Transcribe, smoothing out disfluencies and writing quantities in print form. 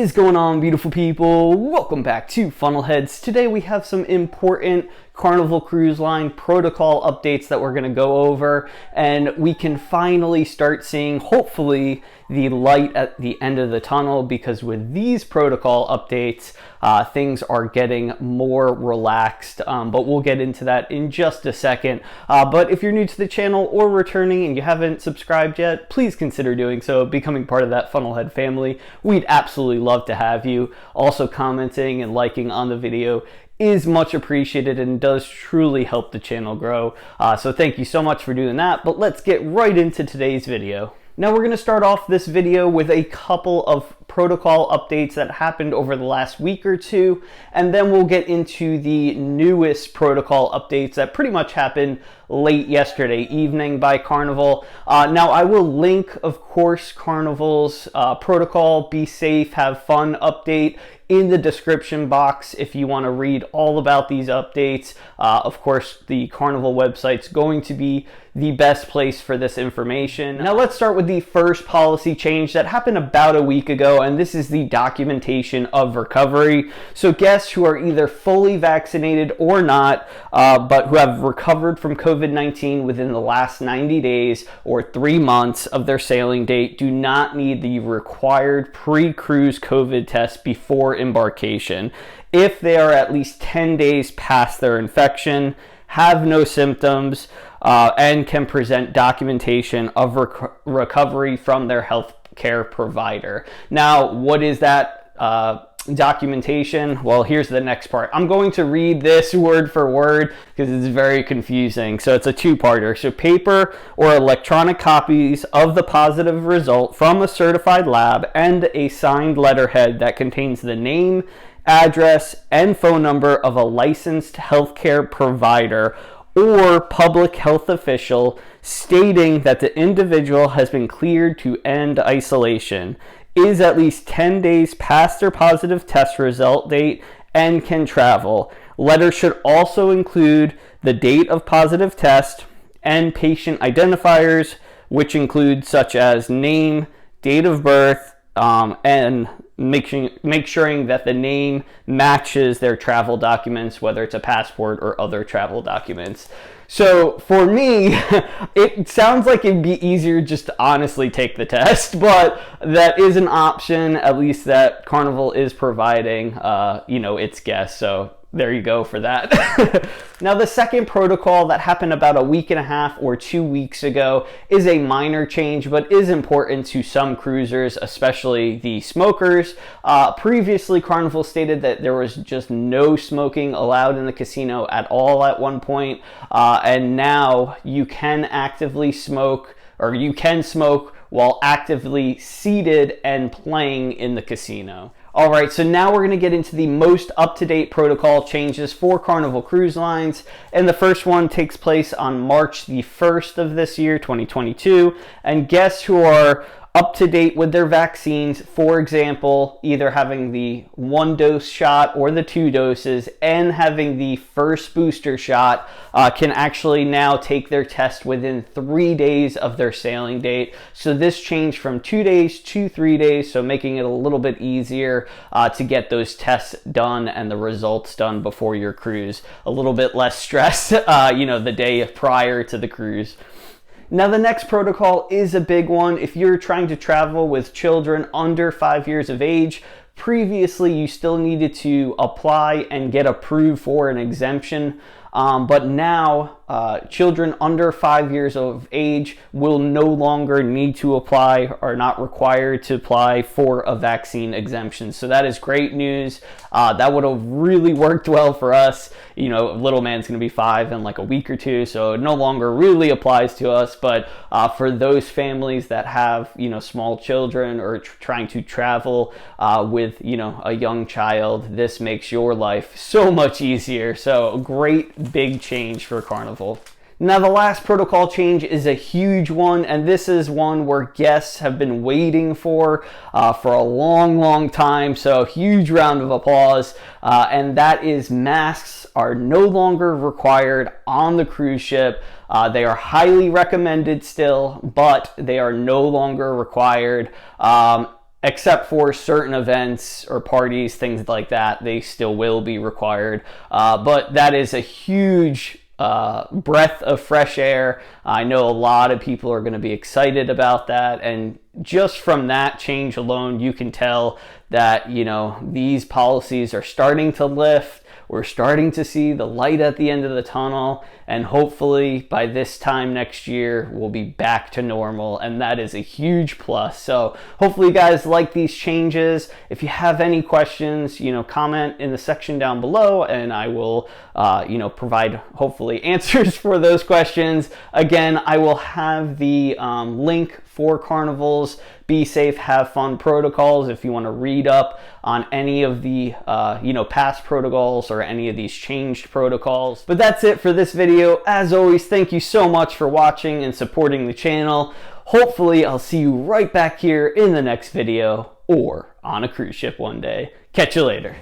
is going on, beautiful people? Welcome back to Funnelheads. Today we have some important Carnival Cruise Line protocol updates that we're going to go over, and we can finally start seeing, hopefully, the light at the end of the tunnel, because with these protocol updates, things are getting more relaxed, but we'll get into that in just a second. But if you're new to the channel or returning and you haven't subscribed yet, please consider doing so, becoming part of that Funnelhead family. We'd absolutely love to have you. Also, commenting and liking on the video is much appreciated and does truly help the channel grow. So thank you so much for doing that, but let's get right into today's video. Now we're going to start off this video with a couple of protocol updates that happened over the last week or two, and then we'll get into the newest protocol updates that pretty much happened late yesterday evening by Carnival. Now I will link, of course, Carnival's protocol Be Safe, Have Fun update in the description box if you want to read all about these updates. Of course, the Carnival website's going to be the best place for this information. Now let's start with the first policy change that happened about a week ago, and this is the documentation of recovery. So guests who are either fully vaccinated or not, but who have recovered from COVID-19 within the last 90 days or 3 months of their sailing date do not need the required pre-cruise COVID test before embarkation if they are at least 10 days past their infection, have no symptoms, and can present documentation of recovery from their healthcare provider. Now, what is that documentation? Well, here's the next part. I'm going to read this word for word because it's very confusing. So it's a two-parter. So paper or electronic copies of the positive result from a certified lab and a signed letterhead that contains the name, address, and phone number of a licensed healthcare provider or public health official stating that the individual has been cleared to end isolation, is at least 10 days past their positive test result date, and can travel. Letters should also include the date of positive test and patient identifiers, which include such as name, date of birth, and make sure that the name matches their travel documents, whether it's a passport or other travel documents. So for me, it sounds like it'd be easier just to honestly take the test, but that is an option, at least that Carnival is providing, its guests. So there you go for that. Now, the second protocol that happened about a week and a half or 2 weeks ago is a minor change, but is important to some cruisers, especially the smokers. Previously, Carnival stated that there was just no smoking allowed in the casino at all at one point, and now you can actively smoke, or you can smoke while actively seated and playing in the casino. All right, so now we're going to get into the most up-to-date protocol changes for Carnival Cruise Lines, and the first one takes place on March the 1st of this year, 2022, and guests who are up to date with their vaccines, for example, either having the 1-dose shot or the 2 doses and having the first booster shot, can actually now take their test within 3 days of their sailing date. So this changed from 2 days to 3 days, so making it a little bit easier to get those tests done and the results done before your cruise. A little bit less stress, the day prior to the cruise. Now, the next protocol is a big one. If you're trying to travel with children under 5 years of age, previously you still needed to apply and get approved for an exemption. But now children under 5 years of age will no longer need to apply, or not required to apply for a vaccine exemption. So that is great news. That would have really worked well for us. Little man's going to be 5 in like a week or two, so it no longer really applies to us. But for those families that have, small children or trying to travel with, a young child, this makes your life so much easier. So great big change for Carnival. Now, the last protocol change is a huge one, and this is one where guests have been waiting for a long time, so huge round of applause, and that is masks are no longer required on the cruise ship. They are highly recommended still, but they are no longer required. except for certain events or parties, things like that, they still will be required. But that is a huge breath of fresh air. I know a lot of people are going to be excited about that, and just from that change alone, you can tell that, you know, these policies are starting to lift. We're starting to see the light at the end of the tunnel, and hopefully by this time next year, we'll be back to normal, and that is a huge plus. So hopefully you guys like these changes. If you have any questions, you know, comment in the section down below, and I will, you know, provide hopefully answers for those questions. Again, I will have the link for Carnival's Be Safe, Have Fun protocols if you want to read up on any of the you know, past protocols or any of these changed protocols. But that's it for this video. As always, thank you so much for watching and supporting the channel. Hopefully I'll see you right back here in the next video or on a cruise ship one day. Catch you later.